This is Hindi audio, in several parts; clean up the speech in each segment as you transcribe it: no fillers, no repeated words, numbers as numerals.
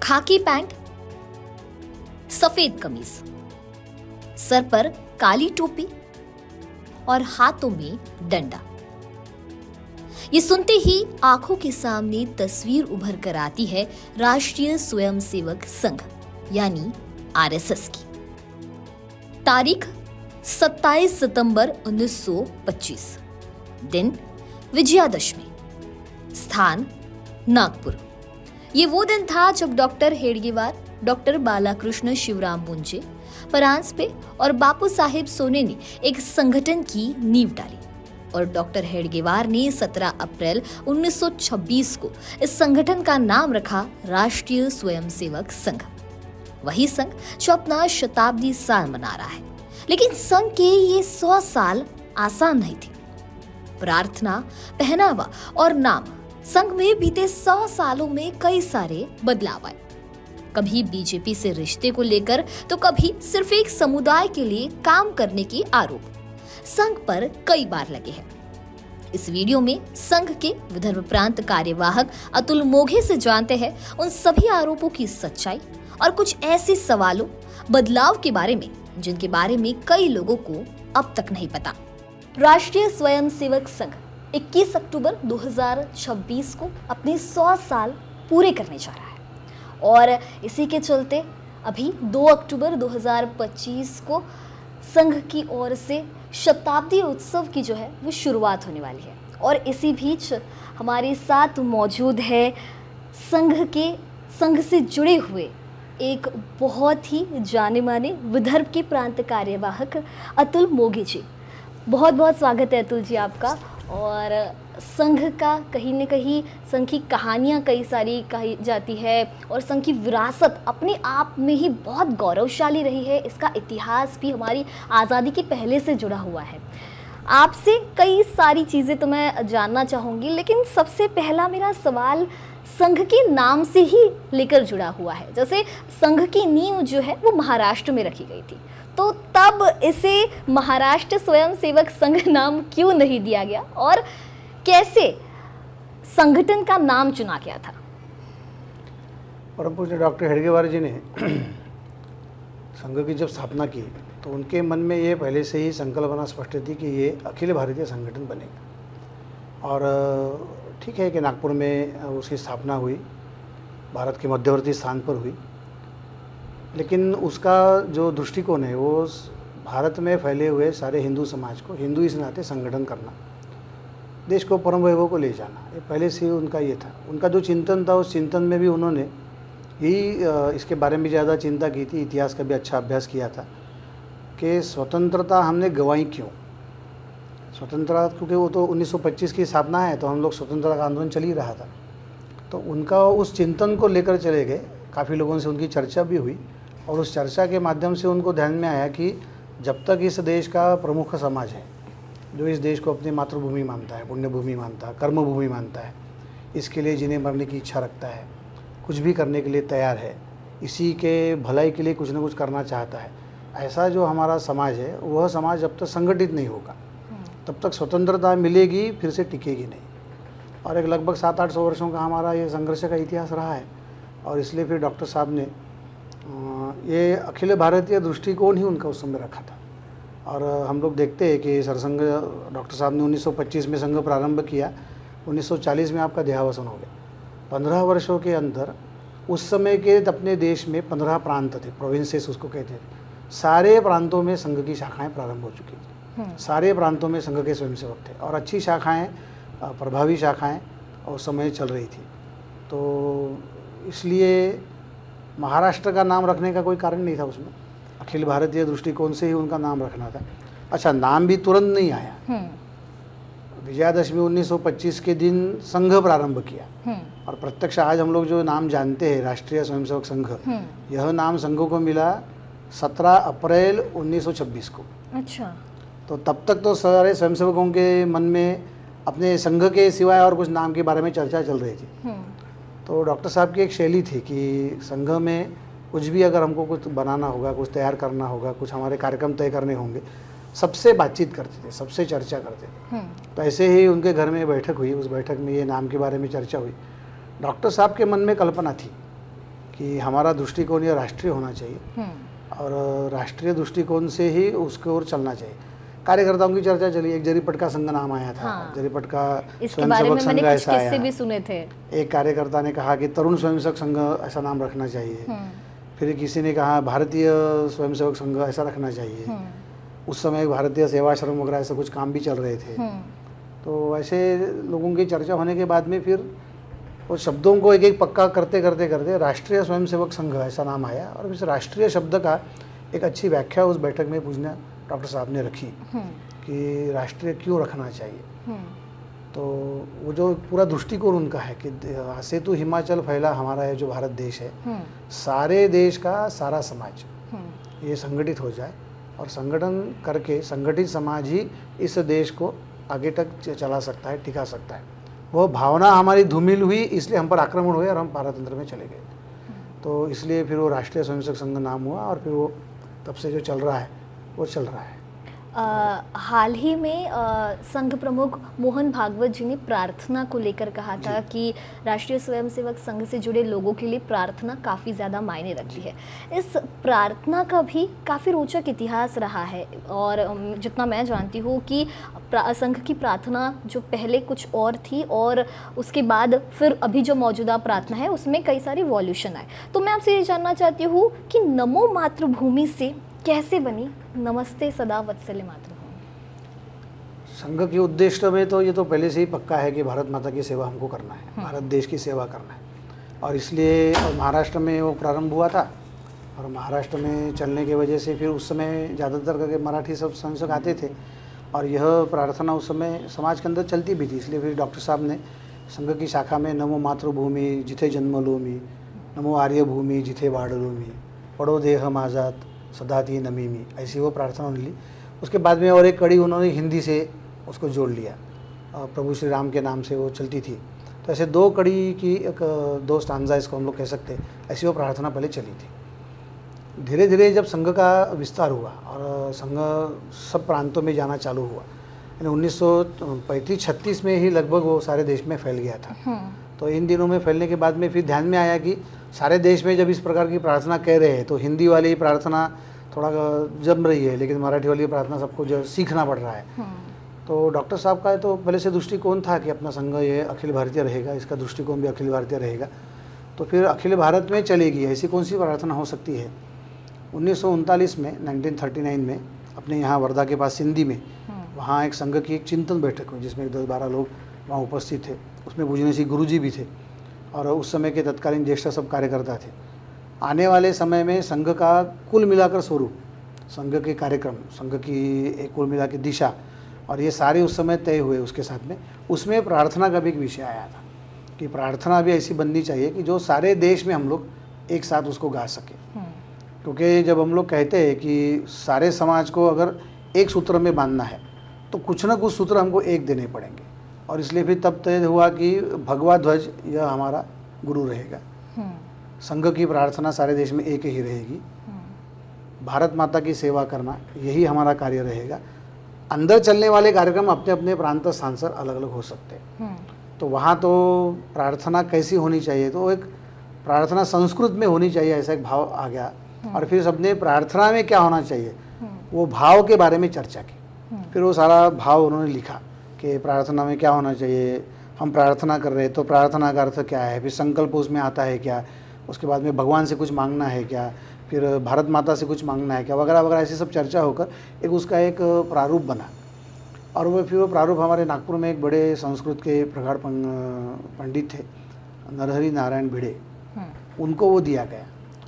खाकी पैंट, सफेद कमीज, सर पर काली टोपी और हाथों में डंडा। ये सुनते ही आंखों के सामने तस्वीर उभर कर आती है राष्ट्रीय स्वयंसेवक संघ यानी आरएसएस की। तारीख 27 सितंबर 1925, दिन विजयादशमी, स्थान नागपुर। ये वो दिन था जब डॉक्टर हेडगेवार, डॉक्टर बालाकृष्ण शिवराम मुंजे, परांजपे और बापू साहेब सोने ने एक संगठन की नींव डाली और डॉक्टर हेडगेवार ने 17 अप्रैल 1926 को इस संगठन का नाम रखा राष्ट्रीय स्वयंसेवक संघ। वही संघ जो अपना शताब्दी साल मना रहा है। लेकिन संघ के ये 100 साल आसान नहीं थे। प्रार्थना, पहनावा और नाम, संघ में बीते 100 सालों में कई सारे बदलाव आए। कभी बीजेपी से रिश्ते को लेकर तो कभी सिर्फ एक समुदाय के लिए काम करने की आरोप संघ पर कई बार लगे हैं। इस वीडियो में संघ के विदर्भ प्रांत कार्यवाहक अतुल मोघे से जानते हैं उन सभी आरोपों की सच्चाई और कुछ ऐसे सवालों, बदलाव के बारे में जिनके बारे में कई लोगों को अब तक नहीं पता। राष्ट्रीय स्वयंसेवक संघ 21 अक्टूबर 2026 को अपने 100 साल पूरे करने जा रहा है और इसी के चलते अभी 2 अक्टूबर 2025 को संघ की ओर से शताब्दी उत्सव की जो है वो शुरुआत होने वाली है। और इसी बीच हमारे साथ मौजूद है संघ से जुड़े हुए एक बहुत ही जाने माने विदर्भ के प्रांत कार्यवाहक अतुल मोघे जी। बहुत बहुत स्वागत है अतुल जी आपका। और संघ का कहीं न कहीं संघ की कहानियाँ कई सारी कही जाती है और संघ की विरासत अपने आप में ही बहुत गौरवशाली रही है। इसका इतिहास भी हमारी आज़ादी के पहले से जुड़ा हुआ है। आपसे कई सारी चीज़ें तो मैं जानना चाहूँगी, लेकिन सबसे पहला मेरा सवाल संघ के नाम से ही लेकर जुड़ा हुआ है। जैसे संघ की नींव जो है वो महाराष्ट्र में रखी गई थी, तो तब इसे महाराष्ट्र स्वयंसेवक संघ नाम क्यों नहीं दिया गया और कैसे संगठन का नाम चुना गया था? परम पूज्य डॉक्टर हेडगेवार जी ने संघ की जब स्थापना की तो उनके मन में ये पहले से ही संकल्पना स्पष्ट थी कि ये अखिल भारतीय संगठन बनेगा। और ठीक है कि नागपुर में उसकी स्थापना हुई, भारत के मध्यवर्ती स्थान पर हुई, लेकिन उसका जो दृष्टिकोण है वो भारत में फैले हुए सारे हिंदू समाज को हिंदू इस नाते संगठन करना, देश को परम वैभव को ले जाना, ये पहले से ही उनका ये था। उनका जो चिंतन था उस चिंतन में भी उन्होंने यही इसके बारे में ज़्यादा चिंता की थी, इतिहास का भी अच्छा अभ्यास किया था कि स्वतंत्रता हमने गंवाई क्यों। स्वतंत्रता क्योंकि वो तो 1925 की स्थापना है, तो हम लोग स्वतंत्रता का आंदोलन चल ही रहा था, तो उनका उस चिंतन को लेकर चले गए। काफ़ी लोगों से उनकी चर्चा भी हुई और उस चर्चा के माध्यम से उनको ध्यान में आया कि जब तक इस देश का प्रमुख समाज है जो इस देश को अपनी मातृभूमि मानता है, पुण्यभूमि मानता है, कर्मभूमि मानता है, इसके लिए जीने मरने की इच्छा रखता है, कुछ भी करने के लिए तैयार है, इसी के भलाई के लिए कुछ ना कुछ करना चाहता है, ऐसा जो हमारा समाज है वह समाज जब तक संगठित नहीं होगा तब तक स्वतंत्रता मिलेगी फिर से टिकेगी नहीं। और एक लगभग 700-800 वर्षों का हमारा ये संघर्ष का इतिहास रहा है और इसलिए फिर डॉक्टर साहब ने ये अखिल भारतीय दृष्टिकोण ही उनका उस समय रखा था। और हम लोग देखते हैं कि सरसंघ डॉक्टर साहब ने 1925 में संघ प्रारंभ किया, 1940 में आपका देहावसान हो गया। 15 वर्षों के अंदर उस समय के अपने देश में 15 प्रांत थे, प्रोविंसेस उसको कहते थे। सारे प्रांतों में संघ की शाखाएं प्रारंभ हो चुकी थी, सारे प्रांतों में संघ के स्वयंसेवक थे और अच्छी शाखाएँ, प्रभावी शाखाएँ उस समय चल रही थी। तो इसलिए महाराष्ट्र का नाम रखने का कोई कारण नहीं था उसमें, अखिल भारतीय दृष्टिकोण से ही उनका नाम रखना था। अच्छा, नाम भी तुरंत नहीं आया। विजयादशमी 1925 के दिन संघ प्रारंभ किया और प्रत्यक्ष आज हम लोग जो नाम जानते हैं राष्ट्रीय स्वयंसेवक संघ, यह नाम संघ को मिला 17 अप्रैल 1926 को। अच्छा, तो तब तक तो सारे स्वयंसेवकों के मन में अपने संघ के सिवाय और कुछ नाम के बारे में चर्चा चल रही थी। तो डॉक्टर साहब की एक शैली थी कि संघ में कुछ भी अगर हमको कुछ बनाना होगा, कुछ तैयार करना होगा, कुछ हमारे कार्यक्रम तय करने होंगे, सबसे बातचीत करते थे, सबसे चर्चा करते थे। तो ऐसे ही उनके घर में बैठक हुई, उस बैठक में ये नाम के बारे में चर्चा हुई। डॉक्टर साहब के मन में कल्पना थी कि हमारा दृष्टिकोण ये राष्ट्रीय होना चाहिए और राष्ट्रीय दृष्टिकोण से ही उसके ओर चलना चाहिए। कार्यकर्ताओं की चर्चा चली, एक जरीपटका संघ नाम आया था। हाँ। जरीपटका इसके बारे में मैंने कुछ ऐसा किस्से आया। भी सुने थे। एक कार्यकर्ता ने कहा कि तरुण स्वयंसेवक संघ ऐसा नाम रखना चाहिए। फिर किसी ने कहा भारतीय स्वयंसेवक संघ ऐसा रखना चाहिए। उस समय भारतीय सेवाश्रम वगैरह ऐसे कुछ काम भी चल रहे थे। तो ऐसे लोगों की चर्चा होने के बाद में फिर वो शब्दों को एक एक पक्का करते करते करते राष्ट्रीय स्वयंसेवक संघ ऐसा नाम आया और इस राष्ट्रीय शब्द का एक अच्छी व्याख्या उस बैठक में पूछना डॉक्टर साहब ने रखी कि राष्ट्रीय क्यों रखना चाहिए। तो वो जो पूरा दृष्टिकोण उनका है कि सेतु हिमाचल फैला हमारा ये जो भारत देश है, सारे देश का सारा समाज ये संगठित हो जाए और संगठन करके संगठित समाज ही इस देश को आगे तक चला सकता है, टिका सकता है। वो भावना हमारी धूमिल हुई, इसलिए हम पर आक्रमण हुए और हम पारतंत्र में चले गए। तो इसलिए फिर वो राष्ट्रीय स्वयंसेवक संघ नाम हुआ और फिर वो तब से जो चल रहा है वो चल रहा है। हाल ही में संघ प्रमुख मोहन भागवत जी ने प्रार्थना को लेकर कहा था कि राष्ट्रीय स्वयंसेवक संघ से जुड़े लोगों के लिए प्रार्थना काफ़ी ज़्यादा मायने रखती है। इस प्रार्थना का भी काफ़ी रोचक इतिहास रहा है और जितना मैं जानती हूँ कि संघ की प्रार्थना जो पहले कुछ और थी और उसके बाद फिर अभी जो मौजूदा प्रार्थना है उसमें कई सारे वॉल्यूशन आए। तो मैं आपसे ये जानना चाहती हूँ कि नमो मातृभूमि से कैसे बनी नमस्ते सदा वत्सले मातृभूमि? संघ के उद्देश्य में तो ये तो पहले से ही पक्का है कि भारत माता की सेवा हमको करना है, भारत देश की सेवा करना है। और इसलिए महाराष्ट्र में वो प्रारंभ हुआ था और महाराष्ट्र में चलने की वजह से फिर उस समय ज़्यादातर करके मराठी सब संसद आते थे और यह प्रार्थना उस समय समाज के अंदर चलती भी थी। इसलिए फिर डॉक्टर साहब ने संघ की शाखा में नमो मातृभूमि जिथे जन्म लोमी, नमो आर्य भूमि जिथे वाडलोमी, पढ़ो देह माजात सदा ती नमीमी, ऐसी वो प्रार्थना उन्होंने ली। उसके बाद में और एक कड़ी उन्होंने हिंदी से उसको जोड़ लिया, प्रभु श्री राम के नाम से वो चलती थी। तो ऐसे दो कड़ी की एक दो स्टांजा इसको हम लोग कह सकते हैं, ऐसी वो प्रार्थना पहले चली थी। धीरे धीरे जब संघ का विस्तार हुआ और संघ सब प्रांतों में जाना चालू हुआ, यानी 1935-36 में ही लगभग वो सारे देश में फैल गया था। तो इन दिनों में फैलने के बाद में फिर ध्यान में आया कि सारे देश में जब इस प्रकार की प्रार्थना कह रहे हैं तो हिंदी वाली प्रार्थना थोड़ा जम रही है, लेकिन मराठी वाली प्रार्थना सबको जो सीखना पड़ रहा है। तो डॉक्टर साहब का तो पहले से दृष्टिकोण था कि अपना संघ ये अखिल भारतीय रहेगा, इसका दृष्टिकोण भी अखिल भारतीय रहेगा। तो फिर अखिल भारत में चलेगी, ऐसी कौन सी प्रार्थना हो सकती है। 1939 में 1939 में अपने यहाँ वर्धा के पास सिंधी में वहाँ एक संघ की एक चिंतन बैठक हुई जिसमें 10-12 लोग वहाँ उपस्थित थे। उसमें पूजनीय गुरुजी भी थे और उस समय के तत्कालीन ज्येष्ठ सब कार्यकर्ता थे। आने वाले समय में संघ का कुल मिलाकर स्वरूप, संघ के कार्यक्रम, संघ की एक कुल मिला के दिशा और ये सारे उस समय तय हुए। उसके साथ में उसमें प्रार्थना का भी एक विषय आया था कि प्रार्थना भी ऐसी बननी चाहिए कि जो सारे देश में हम लोग एक साथ उसको गा सकें। क्योंकि जब हम लोग कहते हैं कि सारे समाज को अगर एक सूत्र में बांधना है तो कुछ ना कुछ सूत्र हमको एक देने पड़ेंगे और इसलिए फिर तब तय हुआ कि भगवा ध्वज यह हमारा गुरु रहेगा। संघ की प्रार्थना सारे देश में एक ही रहेगी। भारत माता की सेवा करना यही हमारा कार्य रहेगा। अंदर चलने वाले कार्यक्रम अपने अपने प्रांत स्थान से अलग अलग हो सकते हैं। तो वहाँ तो प्रार्थना कैसी होनी चाहिए, तो एक प्रार्थना संस्कृत में होनी चाहिए, ऐसा एक भाव आ गया। और फिर सबने प्रार्थना में क्या होना चाहिए वो भाव के बारे में चर्चा की। फिर वो सारा भाव उन्होंने लिखा कि प्रार्थना में क्या होना चाहिए, हम प्रार्थना कर रहे हैं तो प्रार्थना का अर्थ क्या है, फिर संकल्प उसमें आता है क्या, उसके बाद में भगवान से कुछ मांगना है क्या, फिर भारत माता से कुछ मांगना है क्या, वगैरह वगैरह ऐसी सब चर्चा होकर एक उसका एक प्रारूप बना। और वो फिर वो प्रारूप हमारे नागपुर में एक बड़े संस्कृत के प्रगाढ़ पंडित थे, नरहरि नारायण भिड़े, उनको वो दिया गया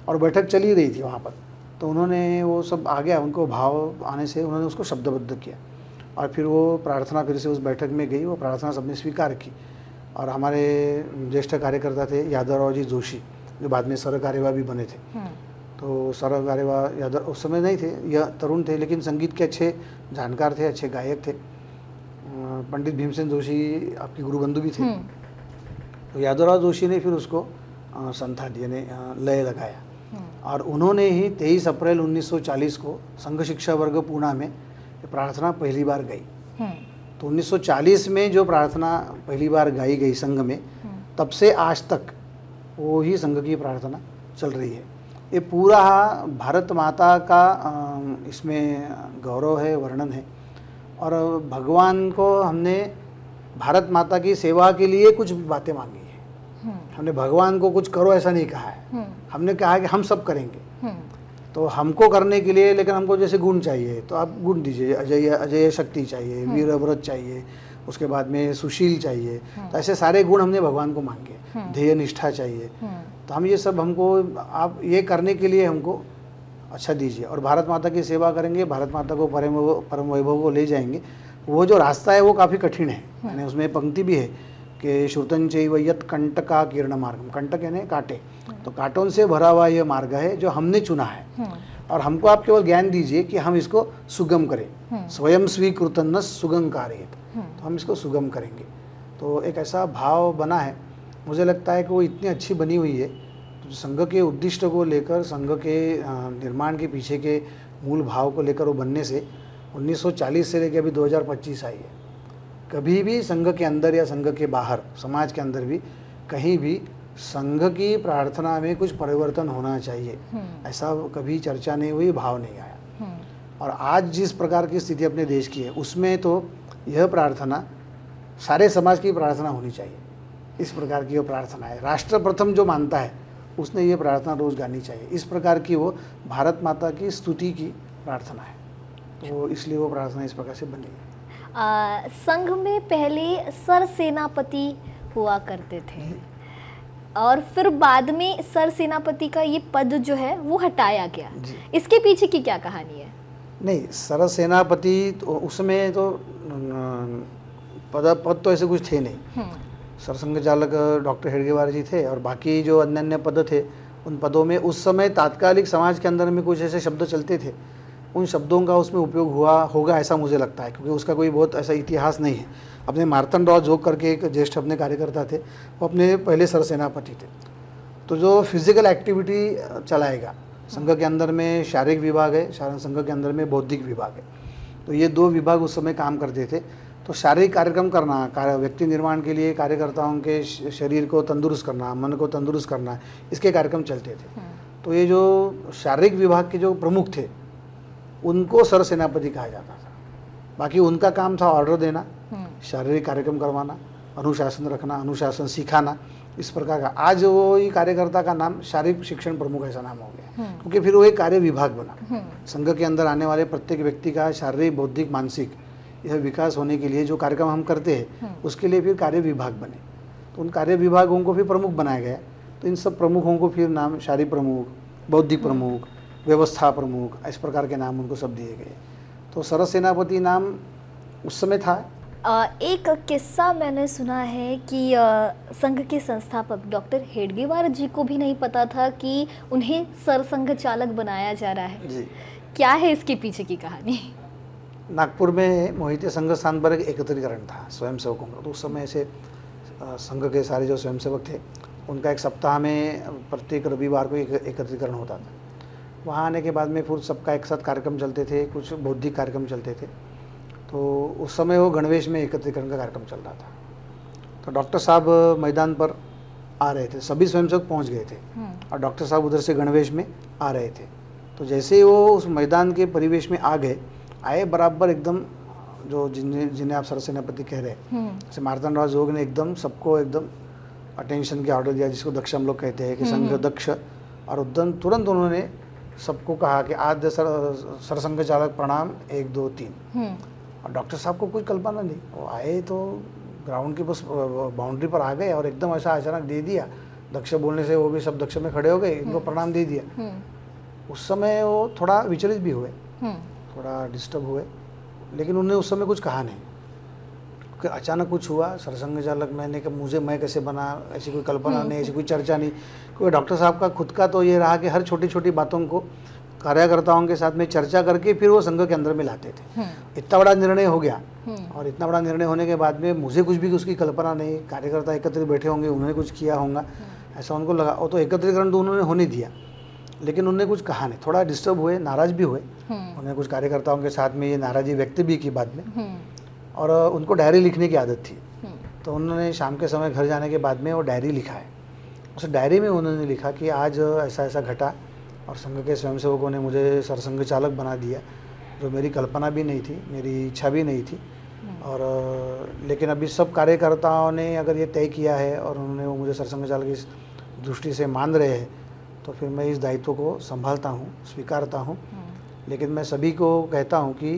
और बैठक चली रही थी वहाँ पर। तो उन्होंने वो सब आ गया, उनको भाव आने से उन्होंने उसको शब्दबद्ध किया और फिर वो प्रार्थना फिर से उस बैठक में गई। वो प्रार्थना सबने स्वीकार की और हमारे ज्येष्ठ कार्यकर्ता थे यादवराव जी जोशी, जो बाद में सर कार्यवाह भी बने थे। तो सर कार्यवाह यादव उस समय नहीं थे, यह तरुण थे, लेकिन संगीत के अच्छे जानकार थे, अच्छे गायक थे। पंडित भीमसेन जोशी आपके गुरुबंधु भी थे। तो यादवराव जोशी ने फिर उसको संथा दिए ने लय लगाया और उन्होंने ही 23 अप्रैल 1940 को संघ शिक्षा वर्ग पूना में प्रार्थना पहली बार गाई। तो 1940 में जो प्रार्थना पहली बार गाई गई संघ में, तब से आज तक वो ही संघ की प्रार्थना चल रही है। ये पूरा भारत माता का इसमें गौरव है, वर्णन है। और भगवान को हमने भारत माता की सेवा के लिए कुछ बातें मांगी है। हमने भगवान को कुछ करो ऐसा नहीं कहा है, हमने कहा कि हम सब करेंगे। तो हमको करने के लिए, लेकिन हमको जैसे गुण चाहिए तो आप गुण दीजिए, अजय शक्ति चाहिए, वीर व्रत चाहिए, उसके बाद में सुशील चाहिए। तो ऐसे सारे गुण हमने भगवान को मांगे। ध्येय निष्ठा चाहिए। तो हम ये सब, हमको आप ये करने के लिए हमको अच्छा दीजिए, और भारत माता की सेवा करेंगे, भारत माता को परम वैभव को ले जाएंगे। वो जो रास्ता है वो काफ़ी कठिन है। यानी उसमें पंक्ति भी है कि श्रुतं चैव यत् कंटका कीर्ण मार्गम। कंटक यानी कांटे, तो कांटों से भरा हुआ ये मार्ग है जो हमने चुना है, और हमको आप केवल ज्ञान दीजिए कि हम इसको सुगम करें। स्वयं स्वीकृतन्न सुगम कार्य, तो हम इसको सुगम करेंगे। तो एक ऐसा भाव बना है, मुझे लगता है कि वो इतनी अच्छी बनी हुई है। तो संघ के उद्दिष्ट को लेकर, संघ के निर्माण के पीछे के मूल भाव को लेकर वो बनने से 1940 से लेकर अभी 2025 आई है। कभी भी संघ के अंदर या संघ के बाहर, समाज के अंदर भी कहीं भी संघ की प्रार्थना में कुछ परिवर्तन होना चाहिए, ऐसा कभी चर्चा नहीं हुई, भाव नहीं आया। और आज जिस प्रकार की स्थिति अपने देश की है, उसमें तो यह प्रार्थना सारे समाज की प्रार्थना होनी चाहिए। इस प्रकार की वो प्रार्थना है। राष्ट्र प्रथम जो मानता है उसने ये प्रार्थना रोज़ गानी चाहिए। इस प्रकार की वो भारत माता की स्तुति की प्रार्थना है, तो इसलिए वो प्रार्थना इस प्रकार से बनी है। संघ में पहले सर सेनापति हुआ करते थे, और फिर बाद में सर सेनापति का ये पद जो है वो हटाया गया। इसके पीछे की क्या कहानी है? नहीं, सर सेनापति तो उसमें तो पद तो ऐसे कुछ थे नहीं। सरसंघ चालक डॉक्टर हेडगेवार जी थे, और बाकी जो अन्य अन्य पद थे, उन पदों में उस समय तात्कालिक समाज के अंदर में कुछ ऐसे शब्द चलते थे, उन शब्दों का उसमें उपयोग हुआ होगा ऐसा मुझे लगता है, क्योंकि उसका कोई बहुत ऐसा इतिहास नहीं है। अपने मार्तंड राव जोग करके एक ज्येष्ठ अपने कार्यकर्ता थे, वो अपने पहले सर सेनापति थे। तो जो फिजिकल एक्टिविटी चलाएगा, संघ के अंदर में शारीरिक विभाग है, संघ के अंदर में बौद्धिक विभाग है, तो ये दो विभाग उस समय काम करते थे। तो शारीरिक कार्यक्रम करना, व्यक्ति निर्माण के लिए कार्यकर्ताओं के शरीर को तंदुरुस्त करना, मन को तंदुरुस्त करना, इसके कार्यक्रम चलते थे। तो ये जो शारीरिक विभाग के जो प्रमुख थे उनको सर सेनापति कहा जाता था। बाकी उनका काम था ऑर्डर देना, शारीरिक कार्यक्रम करवाना, अनुशासन रखना, अनुशासन सिखाना, इस प्रकार का। आज वो ही कार्यकर्ता का नाम शारीरिक शिक्षण प्रमुख ऐसा नाम हो गया, क्योंकि फिर वो एक कार्य विभाग बना। संघ के अंदर आने वाले प्रत्येक व्यक्ति का शारीरिक, बौद्धिक, मानसिक यह विकास होने के लिए जो कार्यक्रम हम करते हैं उसके लिए फिर कार्य विभाग बने। तो उन कार्य विभागों को फिर प्रमुख बनाया गया। तो इन सब प्रमुखों को फिर नाम शारीरिक प्रमुख, बौद्धिक प्रमुख, व्यवस्था प्रमुख, इस प्रकार के नाम उनको सब दिए गए। तो सर सेनापति नाम उस समय था। एक किस्सा मैंने सुना है कि संघ के संस्थापक डॉक्टर हेडगेवार जी को भी नहीं पता था कि उन्हें सरसंघ चालक बनाया जा रहा है जी। क्या है इसके पीछे की कहानी? नागपुर में मोहिते संघ स्थान पर एक एकत्रीकरण था स्वयंसेवकों का। तो उस समय ऐसे संघ के सारे जो स्वयंसेवक थे उनका एक सप्ताह में प्रत्येक रविवार को एकत्रीकरण होता था। वहाँ आने के बाद में फिर सबका एक साथ कार्यक्रम चलते थे, कुछ बौद्धिक कार्यक्रम चलते थे। तो उस समय वो गणवेश में एकत्रीकरण का कार्यक्रम चल रहा था। तो डॉक्टर साहब मैदान पर आ रहे थे, सभी स्वयंसेवक पहुँच गए थे और डॉक्टर साहब उधर से गणवेश में आ रहे थे। तो जैसे ही वो उस मैदान के परिवेश में आए बराबर एकदम जो जिन्हें आप सर सेनापति कह रहे हैं, जैसे मार्तंड राव जोग ने एकदम सबको एकदम अटेंशन की ऑर्डर दिया, जिसको दक्ष हम लोग कहते हैं कि संघ दक्ष। और उद्धम तुरंत उन्होंने सबको कहा कि आज सरसंघ चालक प्रणाम 1 2 3। और डॉक्टर साहब को कोई कल्पना नहीं, वो आए तो ग्राउंड के बस बाउंड्री पर आ गए और एकदम ऐसा अचानक दे दिया। दक्ष बोलने से वो भी सब दक्ष में खड़े हो गए, इनको प्रणाम दे दिया। उस समय वो थोड़ा विचलित भी हुए, थोड़ा डिस्टर्ब हुए, लेकिन उन्होंने उस समय कुछ कहा नहीं कि अचानक कुछ हुआ। सरसंघ चालक मैं कैसे बना, ऐसी कोई कल्पना नहीं, ऐसी कोई चर्चा नहीं। क्योंकि डॉक्टर साहब का खुद का तो ये रहा कि हर छोटी छोटी बातों को कार्यकर्ताओं के साथ में चर्चा करके फिर वो संघ के अंदर में लाते थे। इतना बड़ा निर्णय हो गया, और इतना बड़ा निर्णय होने के बाद में मुझे कुछ भी उसकी कल्पना नहीं। कार्यकर्ता एकत्रित बैठे होंगे, उन्होंने कुछ किया होगा ऐसा उनको लगा। वो तो एकत्रीकरण तो उन्होंने होने दिया, लेकिन उन्होंने कुछ कहा नहीं। थोड़ा डिस्टर्ब हुए, नाराज भी हुए। उन्होंने कुछ कार्यकर्ताओं के साथ में ये नाराजी व्यक्त भी की बाद में। और उनको डायरी लिखने की आदत थी, तो उन्होंने शाम के समय घर जाने के बाद में वो डायरी लिखा है। उस डायरी में उन्होंने लिखा कि आज ऐसा ऐसा घटा और संघ के स्वयंसेवकों ने मुझे सरसंघ चालक बना दिया, जो मेरी कल्पना भी नहीं थी, मेरी इच्छा भी नहीं थी। और लेकिन अभी सब कार्यकर्ताओं ने अगर ये तय किया है और उन्होंने वो मुझे सरसंघ चालक इस दृष्टि से मान रहे हैं, तो फिर मैं इस दायित्व को संभालता हूँ, स्वीकारता हूँ। लेकिन मैं सभी को कहता हूँ कि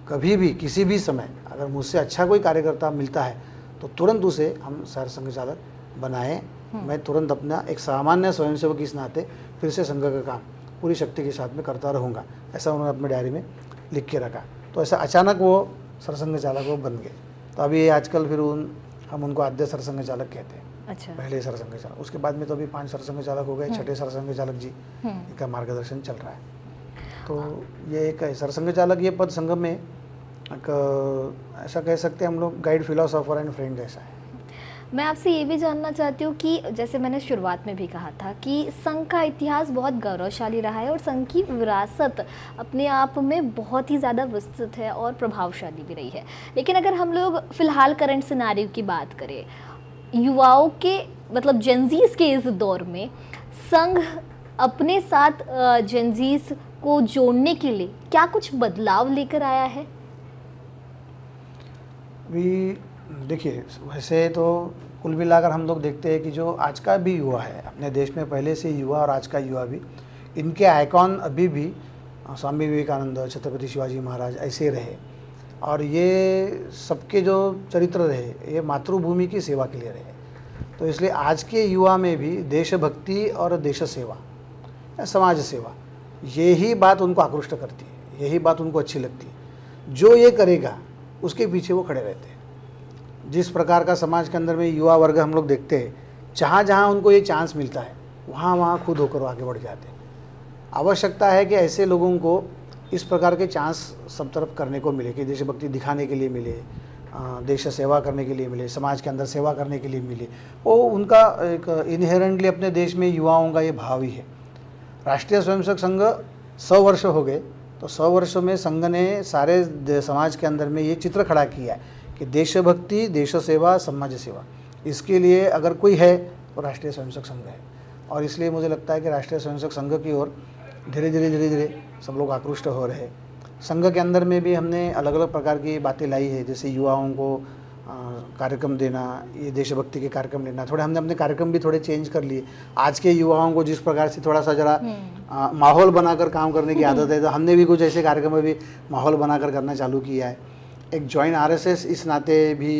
कभी भी किसी भी समय अगर मुझसे अच्छा कोई कार्यकर्ता मिलता है तो तुरंत उसे हम सरसंघ चालक बनाएं। मैं तुरंत अपना एक सामान्य स्वयंसेवक इस नाते फिर से संघ का काम पूरी शक्ति के साथ में करता रहूँगा, ऐसा उन्होंने अपने डायरी में लिख के रखा। तो ऐसा अचानक वो सरसंघ चालक वो बन गए। तो अभी आजकल फिर हम उनको आद्य सरसंघ चालक कहते हैं। अच्छा। पहले सरसंघ चालक, उसके बाद में तो अभी 5 सरसंघ चालक हो गए, छठे सरसंघ चालक जी इनका मार्गदर्शन चल रहा है। तो ये एक सरसंघ चालक ये पद संघ में एक ऐसा कह सकते हैं हम लोग गाइड, फिलोसोफर एंड फ्रेंड जैसा है। मैं आपसे ये भी जानना चाहती हूँ कि जैसे मैंने शुरुआत में भी कहा था कि संघ का इतिहास बहुत गौरवशाली रहा है और संघ की विरासत अपने आप में बहुत ही ज़्यादा विस्तृत है और प्रभावशाली भी रही है। लेकिन अगर हम लोग फ़िलहाल करंट सिनेरियो की बात करें, युवाओं के मतलब जेनजीज के इस दौर में संघ अपने साथ जेनजीज को जोड़ने के लिए क्या कुछ बदलाव लेकर आया है? भी देखिए, वैसे तो कुल मिलाकर हम लोग देखते हैं कि जो आज का भी युवा है अपने देश में, पहले से युवा और आज का युवा भी, इनके आइकॉन अभी भी स्वामी विवेकानंद, छत्रपति शिवाजी महाराज ऐसे रहे। और ये सबके जो चरित्र रहे ये मातृभूमि की सेवा के लिए रहे। तो इसलिए आज के युवा में भी देशभक्ति और देश सेवा या समाज सेवा, यही बात उनको आकृष्ट करती है, यही बात उनको अच्छी लगती है। जो ये करेगा उसके पीछे वो खड़े रहते हैं। जिस प्रकार का समाज के अंदर में युवा वर्ग हम लोग देखते हैं, जहाँ जहाँ उनको ये चांस मिलता है वहाँ वहाँ खुद होकर आगे बढ़ जाते हैं। आवश्यकता है कि ऐसे लोगों को इस प्रकार के चांस सब तरफ करने को मिले, कि देशभक्ति दिखाने के लिए मिले, देश सेवा करने के लिए मिले, समाज के अंदर सेवा करने के लिए मिले। वो उनका एक इनहेरेंटली अपने देश में युवाओं का ये भाव ही है। राष्ट्रीय स्वयंसेवक संघ 100 वर्ष हो गए, तो 100 वर्षों में संघ ने सारे समाज के अंदर में ये चित्र खड़ा किया है कि देशभक्ति, देश सेवा, समाज सेवा, इसके लिए अगर कोई है तो राष्ट्रीय स्वयंसेवक संघ है। और इसलिए मुझे लगता है कि राष्ट्रीय स्वयंसेवक संघ की ओर धीरे धीरे सब लोग आकृष्ट हो रहे हैं। संघ के अंदर में भी हमने अलग अलग प्रकार की बातें लाई है, जैसे युवाओं को कार्यक्रम देना, ये देशभक्ति के कार्यक्रम लेना। थोड़े हमने अपने कार्यक्रम भी थोड़े चेंज कर लिए। आज के युवाओं को जिस प्रकार से थोड़ा सा जरा माहौल बनाकर काम करने की आदत है, तो हमने भी कुछ ऐसे कार्यक्रम भी माहौल बनाकर करना चालू किया है। एक जॉइन आरएसएस इस नाते भी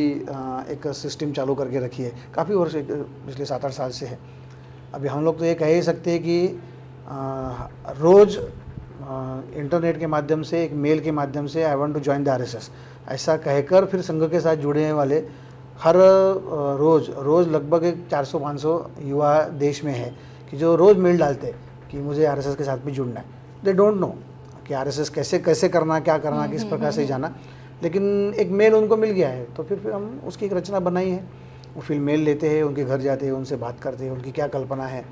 एक सिस्टम चालू करके रखी है, काफ़ी वर्ष पिछले 7-8 साल से है। अभी हम लोग तो ये कह ही सकते हैं कि रोज़ इंटरनेट के माध्यम से, एक मेल के माध्यम से I want to join the RSS ऐसा कहकर फिर संघ के साथ जुड़ने वाले हर रोज़ लगभग 400-500 युवा देश में है कि जो रोज़ मेल डालते कि मुझे आरएसएस के साथ भी जुड़ना है। दे डोंट नो कि आरएसएस कैसे करना, क्या करना, किस प्रकार से जाना, लेकिन एक मेल उनको मिल गया है। तो फिर हम उसकी एक रचना बनाई है। वो फिर मेल लेते हैं, उनके घर जाते हैं, उनसे बात करते हैं, उनकी क्या कल्पना है,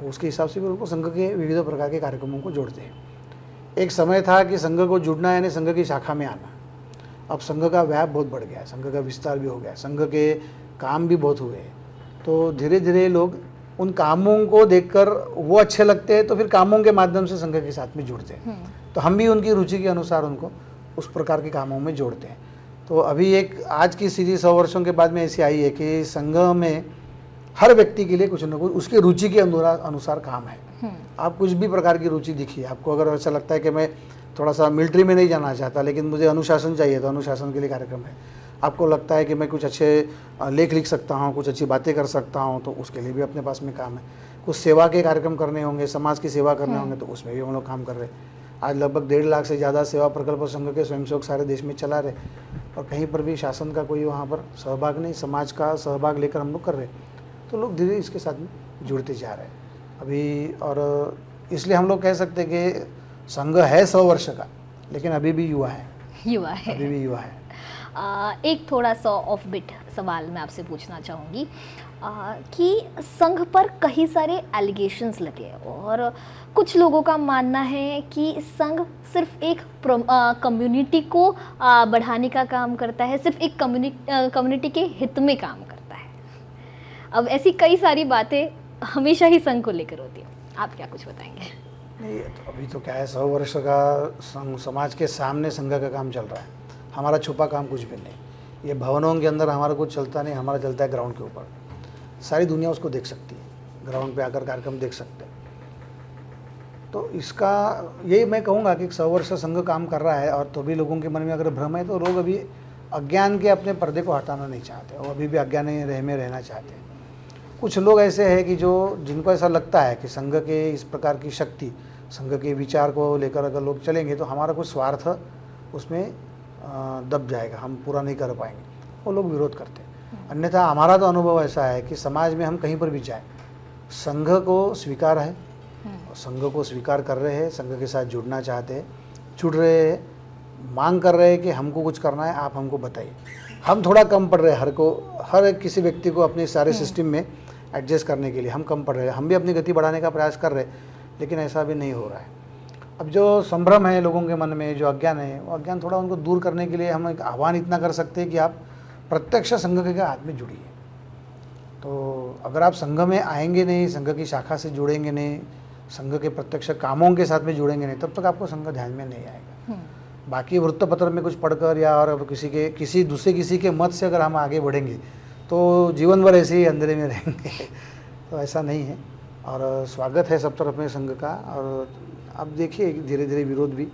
उसके हिसाब से फिर उनको संघ के विविध प्रकार के कार्यक्रमों को जोड़ते हैं। एक समय था कि संघ को जुड़ना यानी संघ की शाखा में आना। अब संघ का व्याप बहुत बढ़ गया है, संघ का विस्तार भी हो गया, संघ के काम भी बहुत हुए हैं। तो धीरे धीरे लोग उन कामों को देखकर वो अच्छे लगते हैं, तो फिर कामों के माध्यम से संघ के साथ में जुड़ते हैं। तो हम भी उनकी रुचि के अनुसार उनको उस प्रकार के कामों में जोड़ते हैं। तो अभी एक आज की सीरीज 100 वर्षों के बाद में ऐसी आई है कि संघ में हर व्यक्ति के लिए कुछ न कुछ उसकी रुचि के अनुसार काम है। आप कुछ भी प्रकार की रुचि दिखिए, आपको अगर ऐसा लगता है कि मैं थोड़ा सा मिलिट्री में नहीं जाना चाहता लेकिन मुझे अनुशासन चाहिए, तो अनुशासन के लिए कार्यक्रम है। आपको लगता है कि मैं कुछ अच्छे लेख लिख सकता हूँ, कुछ अच्छी बातें कर सकता हूँ, तो उसके लिए भी अपने पास में काम है। कुछ सेवा के कार्यक्रम करने होंगे, समाज की सेवा करने होंगे, तो उसमें भी हम लोग काम कर रहे हैं। आज लगभग 1.5 लाख से ज़्यादा सेवा प्रकल्प संघ के स्वयंसेवक सारे देश में चला रहे, और कहीं पर भी शासन का कोई वहाँ पर सहभाग नहीं, समाज का सहभाग लेकर हम लोग कर रहे। तो लोग धीरे इसके साथ में जुड़ते जा रहे हैं अभी। और इसलिए हम लोग कह सकते हैं कि संघ है 100 वर्ष का, लेकिन अभी भी युवा है, अभी भी युवा है। एक थोड़ा सा ऑफ बिट सवाल मैं आपसे पूछना चाहूँगी कि संघ पर कई सारे एलिगेशंस लगे और कुछ लोगों का मानना है कि संघ सिर्फ एक कम्युनिटी को बढ़ाने का काम करता है, सिर्फ एक कम्युनिटी के हित में काम करता है। अब ऐसी कई सारी बातें हमेशा ही संघ को लेकर होती है, आप क्या कुछ बताएंगे? नहीं, तो अभी तो क्या है, 100 वर्ष का समाज के सामने संघ का काम चल रहा है। हमारा छुपा काम कुछ भी नहीं, ये भवनों के अंदर हमारा कुछ चलता नहीं, हमारा चलता है ग्राउंड के ऊपर। सारी दुनिया उसको देख सकती है, ग्राउंड पे आकर कार्यक्रम देख सकते हैं। तो इसका यही मैं कहूँगा कि 100 वर्ष से संघ काम कर रहा है, और तो भी लोगों के मन में अगर भ्रम है तो लोग अभी अज्ञान के अपने पर्दे को हटाना नहीं चाहते, वो अभी भी अज्ञान में रहना चाहते हैं। कुछ लोग ऐसे हैं कि जिनको ऐसा लगता है कि संघ के इस प्रकार की शक्ति, संघ के विचार को लेकर अगर लोग चलेंगे तो हमारा कुछ स्वार्थ उसमें दब जाएगा, हम पूरा नहीं कर पाएंगे, वो लोग विरोध करते हैं। अन्यथा हमारा तो अनुभव ऐसा है कि समाज में हम कहीं पर भी जाएं, संघ को स्वीकार है, संघ को स्वीकार कर रहे हैं, संघ के साथ जुड़ना चाहते हैं, जुड़ रहे हैं, मांग कर रहे हैं कि हमको कुछ करना है, आप हमको बताइए। हम थोड़ा कम पड़ रहे हैं, हर किसी व्यक्ति को अपने सारे सिस्टम में एडजस्ट करने के लिए हम कम पड़ रहे हैं। हम भी अपनी गति बढ़ाने का प्रयास कर रहे हैं, लेकिन ऐसा भी नहीं हो रहा है। अब जो संभ्रम है लोगों के मन में, जो अज्ञान है, वो अज्ञान थोड़ा उनको दूर करने के लिए हम एक आह्वान इतना कर सकते हैं कि आप प्रत्यक्ष संघ के हाथ में जुड़िए। तो अगर आप संघ में आएंगे नहीं, संघ की शाखा से जुड़ेंगे नहीं, संघ के प्रत्यक्ष कामों के साथ में जुड़ेंगे नहीं, तब तक आपको संघ ध्यान में नहीं आएगा। बाकी वृत्तपत्र में कुछ पढ़कर या और किसी के मत से अगर हम आगे बढ़ेंगे तो जीवन भर ऐसे ही अंधेरे में रहेंगे। तो ऐसा नहीं है, और स्वागत है सब तरफ में संघ का। और अब देखिए धीरे धीरे विरोध भी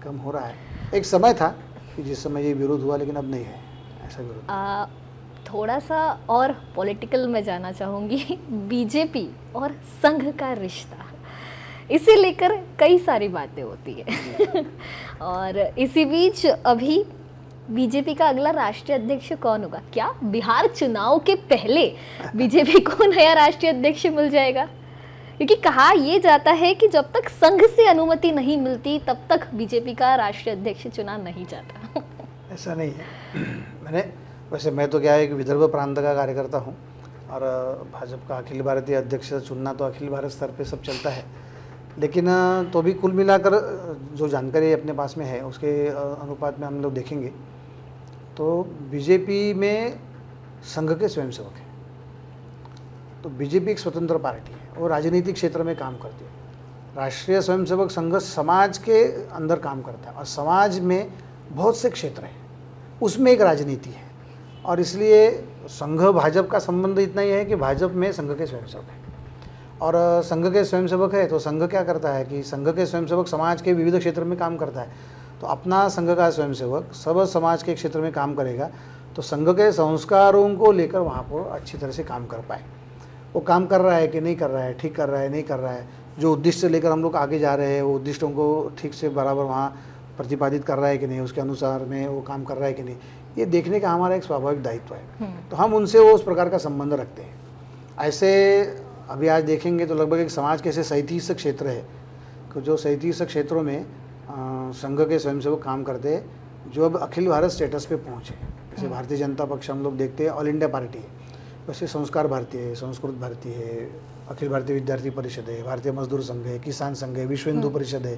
कम हो रहा है। एक समय था कि जिस समय ये विरोध हुआ, लेकिन अब नहीं है ऐसा विरोध। थोड़ा सा और पॉलिटिकल में जाना चाहूँगी। बीजेपी और संघ का रिश्ता, इसे लेकर कई सारी बातें होती है। और इसी बीच अभी बीजेपी का अगला राष्ट्रीय अध्यक्ष कौन होगा? क्या बिहार चुनाव के पहले बीजेपी को नया राष्ट्रीय अध्यक्ष मिल जाएगा? क्योंकि कहा यह जाता है कि जब तक संघ से अनुमति नहीं मिलती तब तक बीजेपी का राष्ट्रीय अध्यक्ष चुना नहीं जाता। ऐसा नहीं है। मैं तो क्या है कि विदर्भ प्रांत का कार्यकर्ता हूँ, और भाजपा का अखिल भारतीय अध्यक्ष चुनना तो अखिल भारत स्तर पे सब चलता है, लेकिन तो भी कुल मिलाकर जो जानकारी अपने पास में है उसके अनुपात में हम लोग देखेंगे तो बीजेपी में संघ के स्वयंसेवक हैं। तो बीजेपी एक स्वतंत्र पार्टी है, वो राजनीतिक क्षेत्र में काम करती है। राष्ट्रीय स्वयंसेवक संघ समाज के अंदर काम करता है, और समाज में बहुत से क्षेत्र हैं, उसमें एक राजनीति है। और इसलिए संघ भाजपा का संबंध इतना ही है कि भाजपा में संघ के स्वयंसेवक हैं, और संघ के स्वयंसेवक है तो संघ क्या करता है कि संघ के स्वयंसेवक समाज के विविध क्षेत्र में काम करता है। तो अपना संघ का स्वयंसेवक सब समाज के क्षेत्र में काम करेगा तो संघ के संस्कारों को लेकर वहाँ पर अच्छी तरह से काम कर पाए। वो काम कर रहा है कि नहीं कर रहा है, ठीक कर रहा है नहीं कर रहा है, जो उद्देश्य से लेकर हम लोग आगे जा रहे हैं वो उद्देश्यों को ठीक से बराबर वहाँ प्रतिपादित कर रहा है कि नहीं, उसके अनुसार में वो काम कर रहा है कि नहीं, ये देखने का हमारा एक स्वाभाविक दायित्व है। तो हम उनसे वो उस प्रकार का संबंध रखते हैं। ऐसे अभी आज देखेंगे तो लगभग एक समाज के ऐसे 37 क्षेत्र है कि जो 37 क्षेत्रों में संघ के स्वयंसेवक काम करते हैं, जो अब अखिल भारत स्टेटस पे पहुँचे। जैसे भारतीय जनता पक्ष हम लोग देखते हैं ऑल इंडिया पार्टी है, वैसे संस्कार भारती है, संस्कृत भारती है, अखिल भारतीय विद्यार्थी परिषद है, भारतीय मजदूर संघ है, किसान संघ है, विश्व हिंदू परिषद है।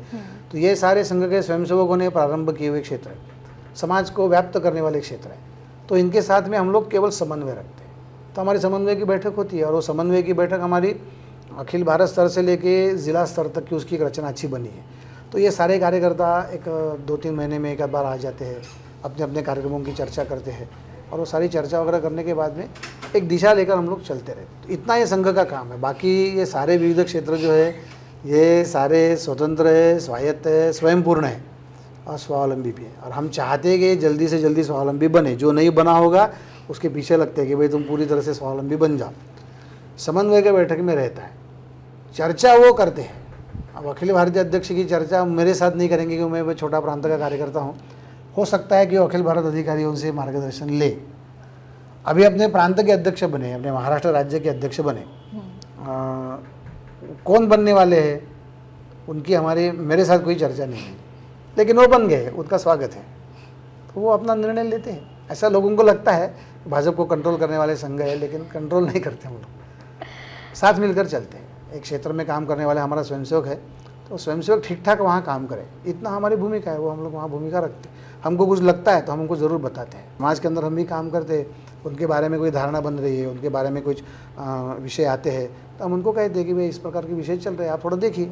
तो ये सारे संघ के स्वयंसेवकों ने प्रारंभ किए हुए क्षेत्र है, समाज को व्याप्त करने वाले क्षेत्र है। तो इनके साथ में हम लोग केवल समन्वय रखते हैं। तो हमारी समन्वय की बैठक होती है, और वो समन्वय की बैठक हमारी अखिल भारत स्तर से लेके ज़िला स्तर तक की उसकी एक रचना अच्छी बनी है। तो ये सारे कार्यकर्ता एक 2-3 महीने में एक बार आ जाते हैं, अपने अपने कार्यक्रमों की चर्चा करते हैं, और वो सारी चर्चा वगैरह करने के बाद में एक दिशा लेकर हम लोग चलते रहते। तो इतना ये संघ का काम है। बाकी ये सारे विविध क्षेत्र जो है ये सारे स्वतंत्र है, स्वायत्त है, स्वयंपूर्ण है और स्वावलंबी भी है। और हम चाहते हैं कि जल्दी से जल्दी स्वावलंबी बने। जो नहीं बना होगा उसके पीछे लगते हैं कि भाई तुम पूरी तरह से स्वावलंबी बन जाओ। समन्वय के बैठक में रहता है, चर्चा वो करते हैं। अब अखिल भारतीय अध्यक्ष की चर्चा मेरे साथ नहीं करेंगे क्योंकि मैं छोटा प्रांत का कार्यकर्ता हूँ। हो सकता है कि वो अखिल भारत अधिकारियों से मार्गदर्शन ले। अभी अपने प्रांत के अध्यक्ष बने, अपने महाराष्ट्र राज्य के अध्यक्ष बने, कौन बनने वाले हैं उनकी हमारी मेरे साथ कोई चर्चा नहीं है, लेकिन वो बन गए, उनका स्वागत है। तो वो अपना निर्णय लेते हैं। ऐसा लोगों को लगता है भाजपा को कंट्रोल करने वाले संघ है, लेकिन कंट्रोल नहीं करते हम लोग, साथ मिलकर चलते हैं। एक क्षेत्र में काम करने वाले हमारा स्वयंसेवक है तो स्वयंसेवक ठीक ठाक वहाँ काम करे, इतना हमारी भूमिका है, वो हम लोग वहाँ भूमिका रखते हैं। हमको कुछ लगता है तो हम उनको ज़रूर बताते हैं। समाज के अंदर हम भी काम करते हैं, उनके बारे में कोई धारणा बन रही है, उनके बारे में कुछ विषय आते हैं तो हम उनको कहते हैं कि भाई इस प्रकार के विषय चल रहे हैं, आप थोड़ा देखिए,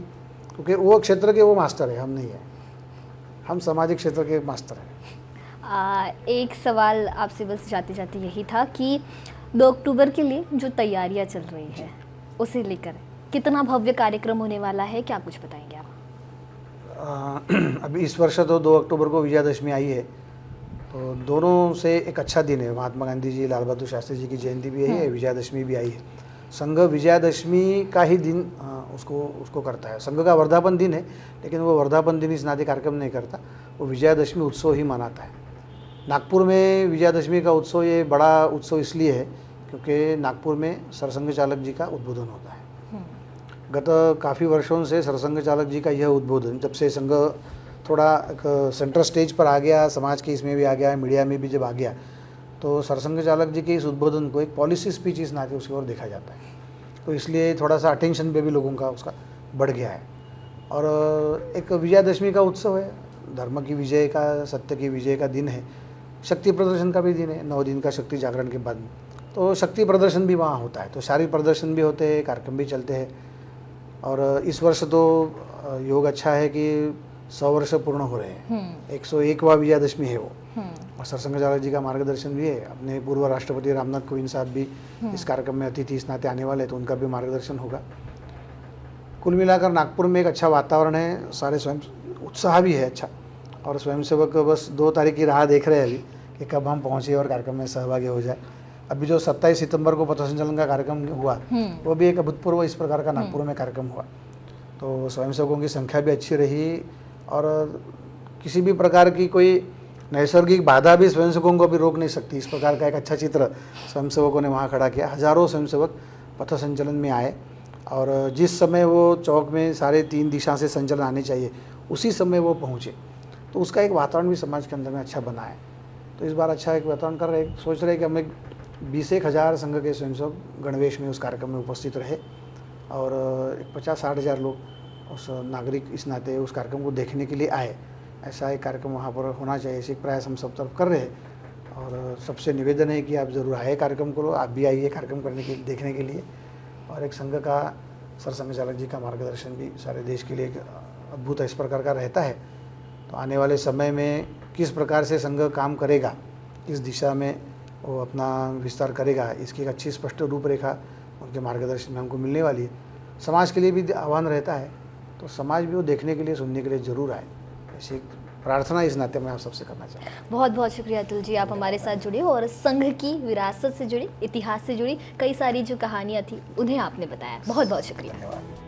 क्योंकि वो क्षेत्र के वो मास्टर है, हम नहीं है, हम सामाजिक क्षेत्र के मास्टर हैं। एक सवाल आपसे बस जाते जाते यही था कि 2 अक्टूबर के लिए जो तैयारियां चल रही है उसे लेकर कितना भव्य कार्यक्रम होने वाला है, क्या कुछ बताएंगे आप? अभी इस वर्ष तो 2 अक्टूबर को विजयादशमी आई है, तो दोनों से एक अच्छा दिन है। महात्मा गांधी जी, लाल बहादुर शास्त्री जी की जयंती भी आई है, विजयादशमी भी आई है। संघ विजयादशमी का ही दिन उसको करता है। संघ का वर्धापन दिन है, लेकिन वो वर्धापन दिन इस नाते कार्यक्रम नहीं करता, वो विजयादशमी उत्सव ही मनाता है। नागपुर में विजयादशमी का उत्सव ये बड़ा उत्सव इसलिए है क्योंकि नागपुर में सरसंघ चालक जी का उद्बोधन होता है। गत काफ़ी वर्षों से सरसंघ चालक जी का यह उद्बोधन, जब से संघ थोड़ा एक सेंट्रल स्टेज पर आ गया, समाज के इसमें भी आ गया, मीडिया में भी जब आ गया, तो सरसंघ चालक जी के इस उद्बोधन को एक पॉलिसी स्पीच इस नाते उसकी ओर देखा जाता है। तो इसलिए थोड़ा सा अटेंशन पे भी लोगों का उसका बढ़ गया है। और एक विजयादशमी का उत्सव है, धर्म की विजय का, सत्य की विजय का दिन है, शक्ति प्रदर्शन का भी दिन है, 9 दिन का शक्ति जागरण के बाद में, तो शक्ति प्रदर्शन भी वहाँ होता है, तो शारीरिक प्रदर्शन भी होते हैं, कार्यक्रम भी चलते हैं। और इस वर्ष तो योग अच्छा है कि 100 वर्ष पूर्ण हो रहे हैं, 101वां विजयादशमी है वो, और सरसंघ चालक जी का मार्गदर्शन भी है। अपने पूर्व राष्ट्रपति रामनाथ कोविंद साहब भी इस कार्यक्रम में अतिथि इस नाते आने वाले हैं, तो उनका भी मार्गदर्शन होगा। कुल मिलाकर नागपुर में एक अच्छा वातावरण है, सारे स्वयं उत्साह भी है अच्छा, और स्वयंसेवक बस 2 तारीख की राह देख रहे हैं अभी कि कब हम पहुँचे और कार्यक्रम में सहभागी हो जाए। अभी जो 27 सितंबर को पथसंचलन का कार्यक्रम हुआ, वो भी एक अभूतपूर्व इस प्रकार का नागपुर में कार्यक्रम हुआ, तो स्वयंसेवकों की संख्या भी अच्छी रही, और किसी भी प्रकार की कोई नैसर्गिक बाधा भी स्वयंसेवकों को भी रोक नहीं सकती। इस प्रकार का एक अच्छा चित्र स्वयंसेवकों ने वहाँ खड़ा किया। हजारों स्वयंसेवक पथसंचलन में आए, और जिस समय वो चौक में सारे 3 दिशा से संचलन आने चाहिए उसी समय वो पहुँचे, तो उसका एक वातावरण भी समाज के अंदर में अच्छा बना है। तो इस बार अच्छा एक वातावरण कर रहे, सोच रहे कि हम एक 20-1 हज़ार संघ के स्वयंसेवक गणवेश में उस कार्यक्रम में उपस्थित रहे, और 50-60 हज़ार लोग उस नागरिक इस नाते उस कार्यक्रम को देखने के लिए आए। ऐसा एक कार्यक्रम वहाँ पर होना चाहिए, ऐसे एक प्रयास हम सब तरफ कर रहे हैं, और सबसे निवेदन है कि आप ज़रूर आए कार्यक्रम को, आप भी आइए कार्यक्रम करने के देखने के लिए। और एक संघ का, सरसंघ चालक जी का मार्गदर्शन भी सारे देश के लिए एक अद्भुत इस प्रकार का रहता है। तो आने वाले समय में किस प्रकार से संघ काम करेगा, किस दिशा में वो अपना विस्तार करेगा, इसकी एक अच्छी स्पष्ट रूपरेखा उनके मार्गदर्शन में हमको मिलने वाली है। समाज के लिए भी आह्वान रहता है, तो समाज भी वो देखने के लिए, सुनने के लिए ज़रूर आए, ऐसी एक प्रार्थना इस नाते मैं आप सबसे करना चाहता हूँ। बहुत बहुत शुक्रिया अतुल जी, आप हमारे साथ जुड़े और संघ की विरासत से जुड़ी, इतिहास से जुड़ी कई सारी जो कहानियां थी उन्हें आपने बताया। बहुत बहुत शुक्रिया।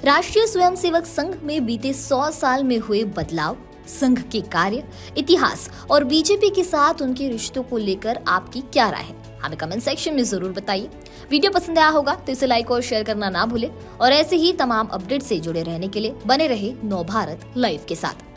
राष्ट्रीय स्वयंसेवक संघ में बीते 100 साल में हुए बदलाव, संघ के कार्य, इतिहास और बीजेपी के साथ उनके रिश्तों को लेकर आपकी क्या राय है, हमें कमेंट सेक्शन में जरूर बताइए। वीडियो पसंद आया होगा तो इसे लाइक और शेयर करना ना भूलें, और ऐसे ही तमाम अपडेट से जुड़े रहने के लिए बने रहे नव भारत लाइव के साथ।